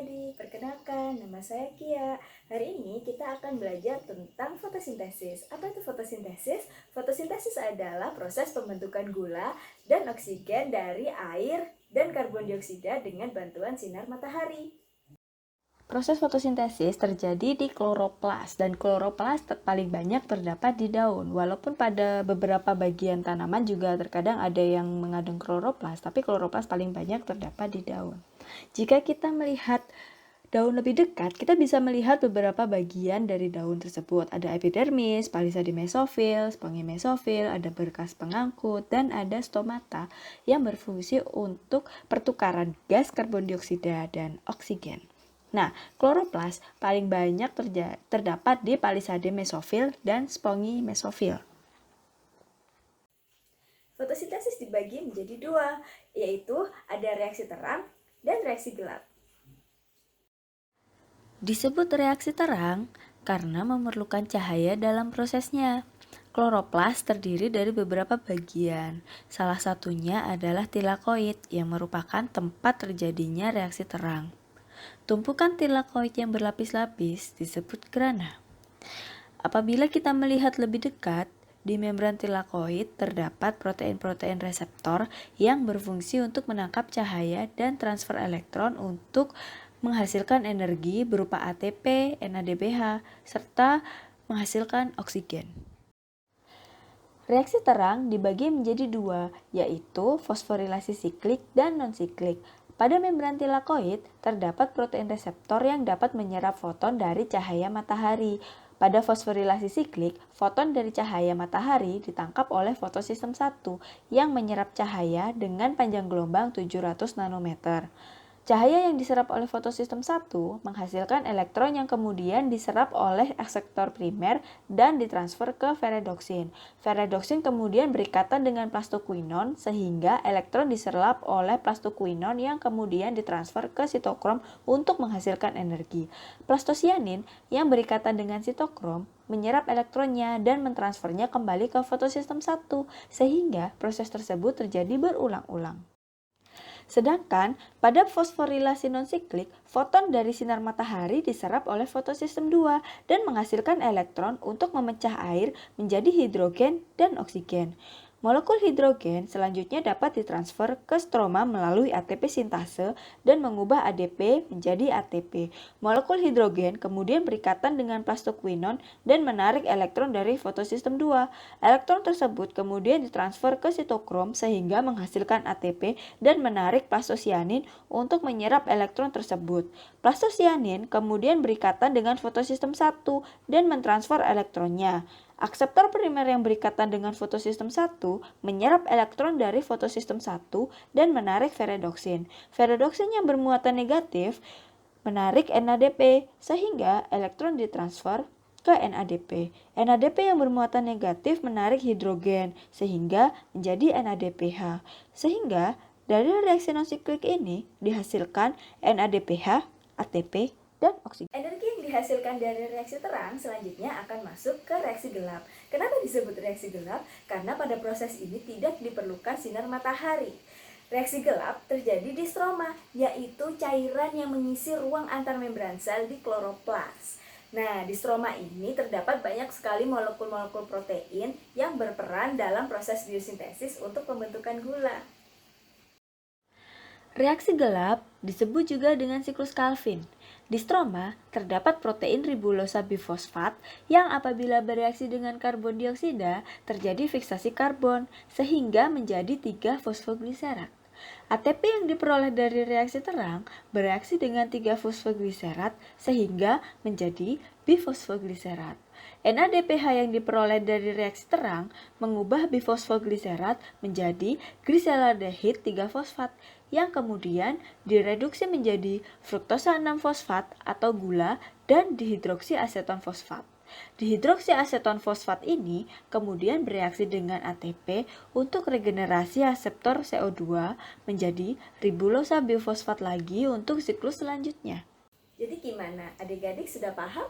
adik-adik, perkenalkan nama saya Kia. Hari ini kita akan belajar tentang fotosintesis. Apa itu fotosintesis? Fotosintesis adalah proses pembentukan gula dan oksigen dari air dan karbon dioksida dengan bantuan sinar matahari. Proses fotosintesis terjadi di kloroplas dan kloroplas paling banyak terdapat di daun. Walaupun pada beberapa bagian tanaman juga terkadang ada yang mengandung kloroplas, tapi kloroplas paling banyak terdapat di daun. Jika kita melihat daun lebih dekat, kita bisa melihat beberapa bagian dari daun tersebut. Ada epidermis, palisade mesofil, spongi mesofil, ada berkas pengangkut, dan ada stomata yang berfungsi untuk pertukaran gas karbon dioksida dan oksigen. Nah, kloroplas paling banyak terdapat di palisade mesofil dan spongi mesofil. Fotosintesis dibagi menjadi dua, yaitu ada reaksi terang dan reaksi gelap. Disebut reaksi terang karena memerlukan cahaya dalam prosesnya. Kloroplas terdiri dari beberapa bagian. Salah satunya adalah tilakoid yang merupakan tempat terjadinya reaksi terang. Tumpukan tilakoid yang berlapis-lapis disebut grana. Apabila kita melihat lebih dekat, di membran tilakoid terdapat protein-protein reseptor yang berfungsi untuk menangkap cahaya dan transfer elektron untuk menghasilkan energi berupa ATP, NADPH, serta menghasilkan oksigen. Reaksi terang dibagi menjadi dua, yaitu fosforilasi siklik dan non-siklik. Pada membran tilakoid terdapat protein reseptor yang dapat menyerap foton dari cahaya matahari. Pada fosforilasi siklik, foton dari cahaya matahari ditangkap oleh fotosistem 1 yang menyerap cahaya dengan panjang gelombang 700 nanometer. Cahaya yang diserap oleh fotosistem 1 menghasilkan elektron yang kemudian diserap oleh akseptor primer dan ditransfer ke ferredoksin. Ferredoksin kemudian berikatan dengan plastoquinon sehingga elektron diserap oleh plastoquinon yang kemudian ditransfer ke sitokrom untuk menghasilkan energi. Plastosianin yang berikatan dengan sitokrom menyerap elektronnya dan mentransfernya kembali ke fotosistem 1 sehingga proses tersebut terjadi berulang-ulang. Sedangkan pada fosforilasi non-siklik, foton dari sinar matahari diserap oleh fotosistem 2 dan menghasilkan elektron untuk memecah air menjadi hidrogen dan oksigen. Molekul hidrogen selanjutnya dapat ditransfer ke stroma melalui ATP sintase dan mengubah ADP menjadi ATP. Molekul hidrogen kemudian berikatan dengan plastoquinon dan menarik elektron dari fotosistem 2. Elektron tersebut kemudian ditransfer ke sitokrom sehingga menghasilkan ATP dan menarik plastosianin untuk menyerap elektron tersebut. Plastosianin kemudian berikatan dengan fotosistem 1 dan mentransfer elektronnya. Akseptor primer yang berikatan dengan fotosistem 1 menyerap elektron dari fotosistem 1 dan menarik ferredoksin. Ferredoksin yang bermuatan negatif menarik NADP sehingga elektron ditransfer ke NADP. NADP yang bermuatan negatif menarik hidrogen sehingga menjadi NADPH. Sehingga dari reaksi non-siklik ini dihasilkan NADPH, ATP, dan oksigen. Energi yang dihasilkan dari reaksi terang selanjutnya akan masuk ke reaksi gelap. Kenapa disebut reaksi gelap? Karena pada proses ini tidak diperlukan sinar matahari. Reaksi gelap terjadi di stroma, yaitu cairan yang mengisi ruang antar membran sel di kloroplas. Nah, di stroma ini terdapat banyak sekali molekul-molekul protein yang berperan dalam proses biosintesis untuk pembentukan gula. Reaksi gelap disebut juga dengan siklus Calvin. Di stroma terdapat protein ribulosa bifosfat yang apabila bereaksi dengan karbon dioksida terjadi fiksasi karbon sehingga menjadi 3 fosfogliserat. ATP yang diperoleh dari reaksi terang bereaksi dengan 3 fosfogliserat sehingga menjadi bifosfogliserat. NADPH yang diperoleh dari reaksi terang mengubah bifosfogliserat menjadi gliseraldehid 3-fosfat yang kemudian direduksi menjadi fruktosa 6-fosfat atau gula dan dihidroksiaseton fosfat. Dihidroksiaseton fosfat ini kemudian bereaksi dengan ATP untuk regenerasi aseptor CO2 menjadi ribulosa bifosfat lagi untuk siklus selanjutnya. Jadi gimana? Adik-adik sudah paham?